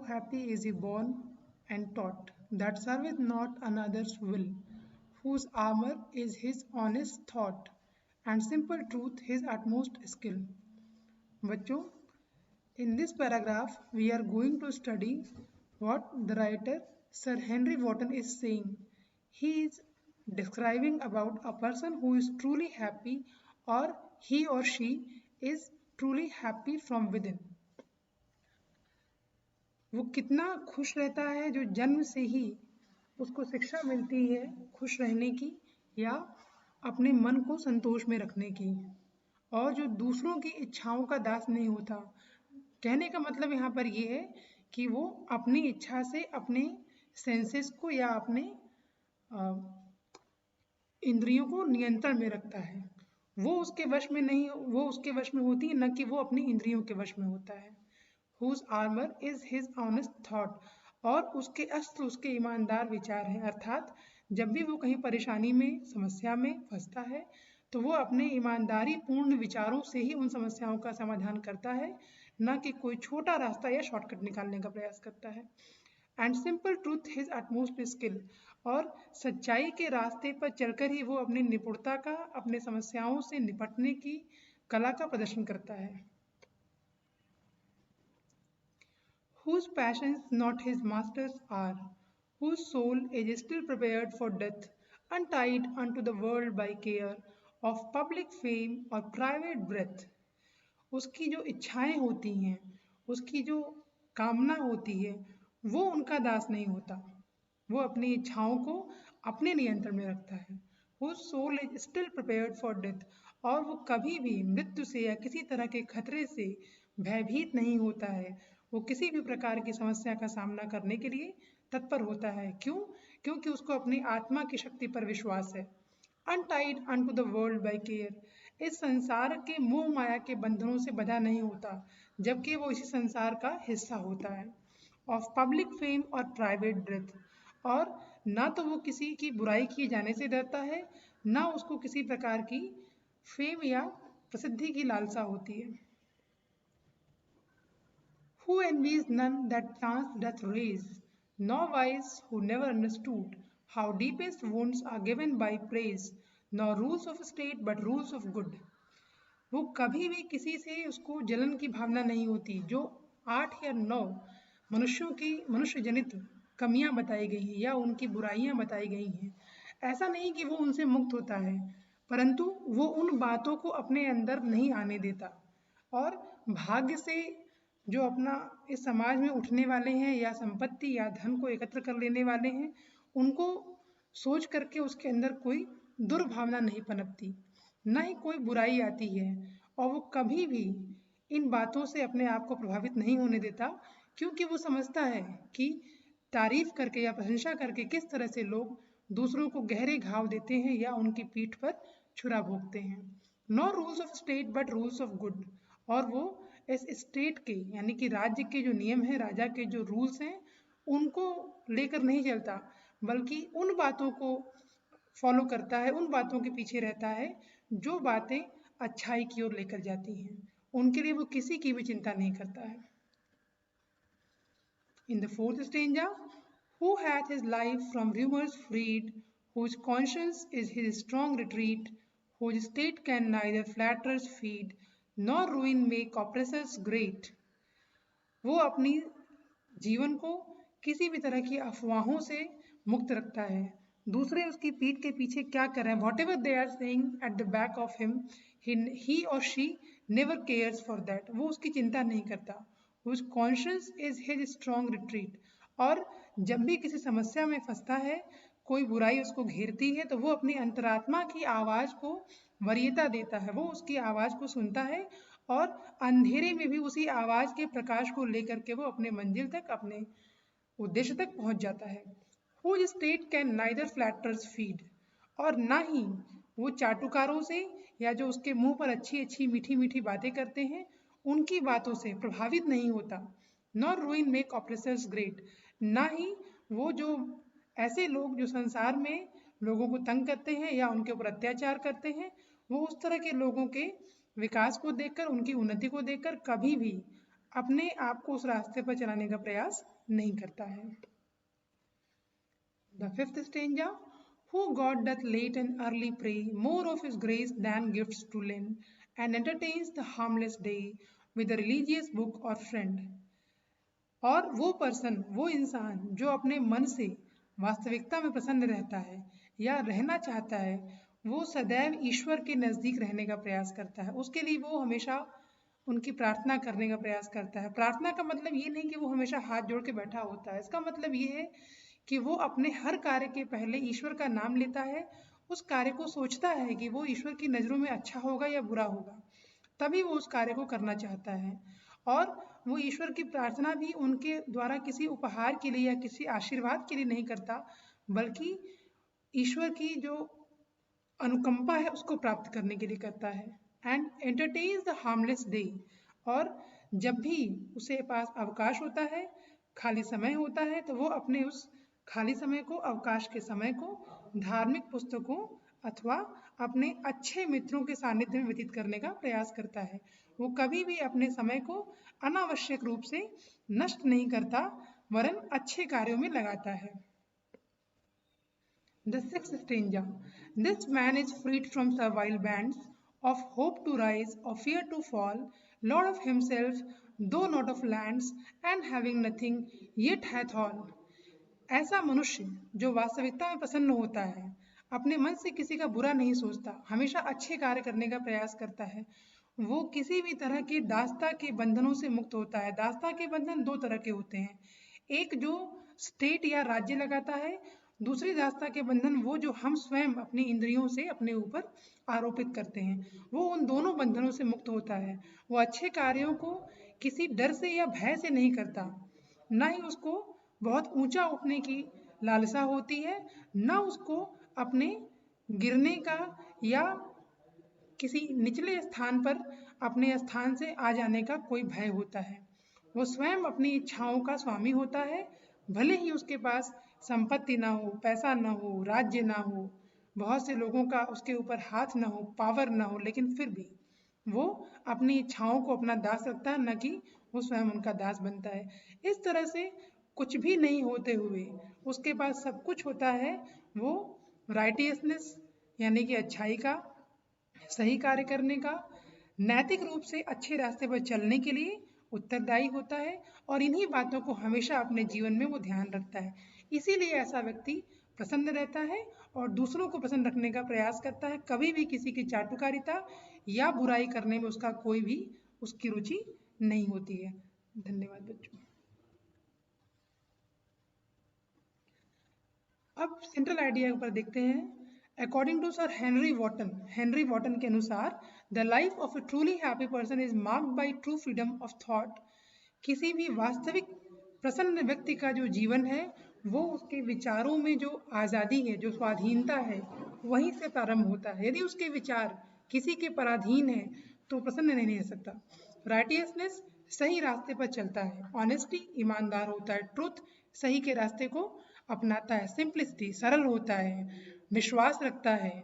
happy is he born and taught, that serveth not another's will, whose armor is his honest thought, and simple truth his utmost skill. बच्चों, in this paragraph, we are going to study what the writer Sir Henry Wotton is saying. He is describing about a person who is truly happy, or he or she is truly happy from within. वो कितना खुश रहता है जो जन्म से ही उसको शिक्षा मिलती है खुश रहने की या अपने मन को संतोष में रखने की, और जो दूसरों की इच्छाओं का दास नहीं होता। कहने का मतलब यहाँ पर ये है कि वो अपनी इच्छा से अपने सेंसेस को या अपने इंद्रियों को नियंत्रण में रखता है। वो उसके वश में नहीं, वो उसके वश में होती है, न कि वो अपनी इंद्रियों के वश में होता है। Whose armor is his honest thought, और उसके अस्त्र उसके ईमानदार विचार हैं। अर्थात जब भी वो कहीं परेशानी में, समस्या में फंसता है तो वो अपने ईमानदारी पूर्ण विचारों से ही उन समस्याओं का समाधान करता है, न कि कोई छोटा रास्ता या शॉर्टकट निकालने का प्रयास करता है। And simple truth his utmost skill, और सच्चाई के रास्ते पर चलकर ही वो अपनी निपुणता का, अपने समस्याओं से निपटने की कला का प्रदर्शन करता है। Whose passions not his masters are, whose soul is still prepared for death, untied unto the world by care of public fame or private breath. उसकी जो इच्छाएं होती हैं, उसकी जो कामना होती है, वो उनका दास नहीं होता, वो अपनी इच्छाओं को अपने नियंत्रण में रखता है। Whose soul is still prepared for death, और वो कभी भी मृत्यु से या किसी तरह के खतरे से भयभीत नहीं होता है। वो किसी भी प्रकार की समस्या का सामना करने के लिए तत्पर होता है। क्यों? क्योंकि उसको अपनी आत्मा की शक्ति पर विश्वास है। Untied unto the world by care, इस संसार के मोह माया के बंधनों से बंधा नहीं होता, जबकि वो इसी संसार का हिस्सा होता है। ऑफ पब्लिक फेम और प्राइवेट डेथ, और ना तो वो किसी की बुराई किए जाने से डरता है, ना उसको किसी प्रकार की फेम या प्रसिद्धि की लालसा होती है। Who envies none that chance doth raise, nor wise who never understood how deepest wounds are given by praise, nor rules of state but rules of good. वो कभी भी किसी से उसको जलन की भावना नहीं होती। जो 8 या 9 मनुष्यों की मनुष्य जनित कमियां बताई गई हैं या उनकी बुराइयां बताई गई हैं, ऐसा नहीं कि वो उनसे मुक्त होता है, परंतु वो उन बातों को अपने अंदर नहीं आने देता। और भाग्य से जो अपना इस समाज में उठने वाले हैं या संपत्ति या धन को एकत्र कर लेने वाले हैं, उनको सोच करके उसके अंदर कोई दुर्भावना नहीं पनपती, न ही कोई बुराई आती है, और वो कभी भी इन बातों से अपने आप को प्रभावित नहीं होने देता, क्योंकि वो समझता है कि तारीफ करके या प्रशंसा करके किस तरह से लोग दूसरों को गहरे घाव देते हैं या उनकी पीठ पर छुरा भोगते हैं। Not rules of state but rules of good, और वो इस स्टेट के यानी कि राज्य के जो नियम हैं, राजा के जो रूल्स हैं, उनको लेकर नहीं चलता, बल्कि उन बातों को फॉलो करता है, उन बातों के पीछे रहता है जो बातें अच्छाई की ओर लेकर जाती हैं। उनके लिए वो किसी की भी चिंता नहीं करता है। In the fourth stanza, who hath his life from rumors freed, whose conscience is his strong retreat, whose state can neither flatterers feed, nor ruin make oppressors great. वो अपनी जीवन को किसी भी तरह की अफवाहों से मुक्त रखता है। दूसरे उसकी पीठ के पीछे क्या कर रहे हैं, whatever they are saying at the back of him, he और she never cares for that, वो उसकी चिंता नहीं करता। Whose conscience is his strong retreat, और जब भी किसी समस्या में फंसता है, कोई बुराई उसको घेरती है, तो वो अपनी अंतरात्मा की आवाज को वरीयता देता है, वो उसकी आवाज को सुनता है और अंधेरे में भी उसी आवाज के प्रकाश को लेकर के वो अपने मंजिल तक, अपने उद्देश्य तक पहुंच जाता है। Whose state can neither flatters feed, और ना ही वो चाटुकारों से या जो उसके मुंह पर अच्छी अच्छी मीठी मीठी बातें करते हैं, उनकी बातों से प्रभावित नहीं होता। नॉर रूइन मेक ऑपरेसर्स ग्रेट, ना ही वो जो ऐसे लोग जो संसार में लोगों को तंग करते हैं या उनके ऊपर अत्याचार करते हैं, वो उस तरह के लोगों के विकास को देखकर, उनकी उन्नति को देखकर कभी भी अपने आप को उस रास्ते पर चलाने का प्रयास नहीं करता है। The fifth stanza, who God doth late and early pray, more of his grace than gifts to lend, and entertains the harmless day with a religious book or friend. और वो पर्सन, वो इंसान जो अपने मन से वास्तविकता में प्रसन्न रहता है या रहना चाहता है, वो सदैव ईश्वर के नज़दीक रहने का प्रयास करता है। उसके लिए वो हमेशा उनकी प्रार्थना करने का प्रयास करता है। प्रार्थना का मतलब ये नहीं कि वो हमेशा हाथ जोड़ के बैठा होता है। इसका मतलब ये है कि वो अपने हर कार्य के पहले ईश्वर का नाम लेता है, उस कार्य को सोचता है कि वो ईश्वर की नज़रों में अच्छा होगा या बुरा होगा, तभी वो उस कार्य को करना चाहता है। और वो ईश्वर की प्रार्थना भी उनके द्वारा किसी उपहार के लिए या किसी आशीर्वाद के लिए नहीं करता, बल्कि ईश्वर की जो अनुकंपा है उसको प्राप्त करने के लिए करता है। And entertains the harmless day, और जब भी उसे पास अवकाश होता है, खाली समय होता है, तो वो अपने उस खाली समय को, अवकाश के समय को धार्मिक पुस्तकों अथवा अपने अच्छे मित्रों के सानिध्य में व्यतीत करने का प्रयास करता है। वो कभी भी अपने समय को अनावश्यक रूप से नष्ट नहीं करता, वरन अच्छे कार्यों में लगाता है। The sixth stanza. This man is freed from servile bands of hope to rise, of fear to fall, Lord of himself, though not of lands, and having nothing, yet hath all. ऐसा मनुष्य जो वास्तविकता में प्रसन्न होता है, अपने मन से किसी का बुरा नहीं सोचता, हमेशा अच्छे कार्य करने का प्रयास करता है, वो किसी भी तरह के दास्ता के बंधनों से मुक्त होता है। दास्ता के बंधन दो तरह के होते हैं, एक जो स्टेट या राज्य लगाता है, दूसरी दास्ता के बंधन वो जो हम स्वयं अपनी इंद्रियों से अपने ऊपर आरोपित करते हैं। वो उन दोनों बंधनों से मुक्त होता है। वो अच्छे कार्यों को किसी डर से या भय से नहीं करता, ना ही उसको बहुत ऊंचा उठने की लालसा होती है, ना उसको अपने गिरने का या किसी निचले स्थान पर अपने स्थान से आ जाने का कोई भय होता है। वो स्वयं अपनी इच्छाओं का स्वामी होता है, भले ही उसके पास संपत्ति ना हो, पैसा ना हो, राज्य ना हो, बहुत से लोगों का उसके ऊपर हाथ ना हो, पावर ना हो, लेकिन फिर भी वो अपनी इच्छाओं को अपना दास रखता है, न कि वो स्वयं उनका दास बनता है। इस तरह से कुछ भी नहीं होते हुए उसके पास सब कुछ होता है। वो राइटियसनेस यानी कि अच्छाई का, सही कार्य करने का, नैतिक रूप से अच्छे रास्ते पर चलने के लिए उत्तरदायी होता है, और इन्हीं बातों को हमेशा अपने जीवन में वो ध्यान रखता है। इसीलिए ऐसा व्यक्ति प्रसन्न रहता है और दूसरों को प्रसन्न रखने का प्रयास करता है। कभी भी किसी की चाटुकारिता या बुराई करने में उसका कोई भी उसकी रुचि नहीं होती है। धन्यवाद बच्चों। अब सेंट्रल आइडिया पर देखते हैं। According to sir Henry Wotton के अनुसार the life of a truly happy person is marked by true freedom of thought. किसी भी वास्तविक प्रसन्न व्यक्ति का जो जीवन है, वो उसके विचारों में जो आज़ादी है, जो स्वाधीनता है, वहीं से प्रारंभ होता है। यदि उसके विचार किसी के पराधीन है तो प्रसन्न नहीं रह सकता। राइटियसनेस, सही रास्ते पर चलता है। ऑनेस्टी, ईमानदार होता है। ट्रुथ, सही के रास्ते को अपनाता है। सिंप्लिसिटी, सरल होता है, विश्वास रखता है,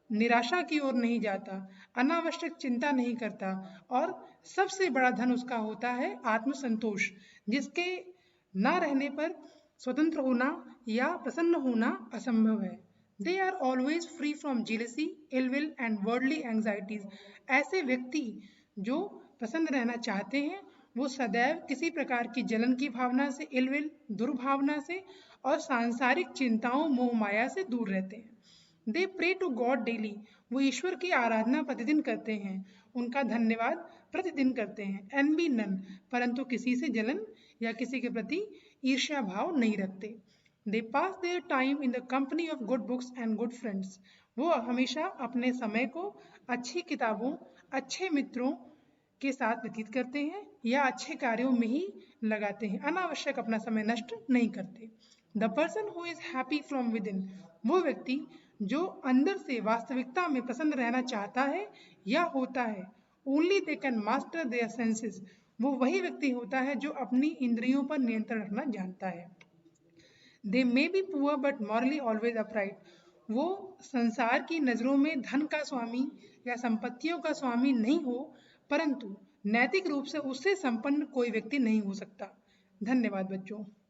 निराशा की ओर नहीं जाता, अनावश्यक चिंता नहीं करता, और सबसे बड़ा धन उसका होता है आत्मसंतोष, जिसके ना रहने पर स्वतंत्र होना या प्रसन्न होना असंभव है। They are always free from jealousy, ill will and worldly anxieties. ऐसे व्यक्ति जो प्रसन्न रहना चाहते हैं, वो सदैव किसी प्रकार की जलन की भावना से, इल विल, दुर्भावना से और सांसारिक चिंताओं, मोह माया से दूर रहते हैं। दे प्रे टू गॉड डेली, वो ईश्वर की आराधना प्रतिदिन करते हैं, उनका धन्यवाद प्रतिदिन करते हैं। एनवी नन, परंतु किसी से जलन या किसी के प्रति ईर्ष्या भाव नहीं रखते। They pass their time in the company of good books and good friends, वो हमेशा अपने समय को अच्छी किताबों, अच्छे मित्रों के साथ व्यतीत करते हैं या अच्छे कार्यों में ही लगाते हैं, अनावश्यक अपना समय नष्ट नहीं करते। The person who is happy from with in, वो व्यक्ति जो अंदर से वास्तविकता में प्रसन्न रहना चाहता है या होता है, only they can master their senses, वो वही व्यक्ति होता है जो अपनी इंद्रियों पर नियंत्रण रखना जानता है। They may be poor but morally always upright, वो संसार की नजरों में धन का स्वामी या संपत्तियों का स्वामी नहीं हो, परंतु नैतिक रूप से उससे संपन्न कोई व्यक्ति नहीं हो सकता। धन्यवाद बच्चों।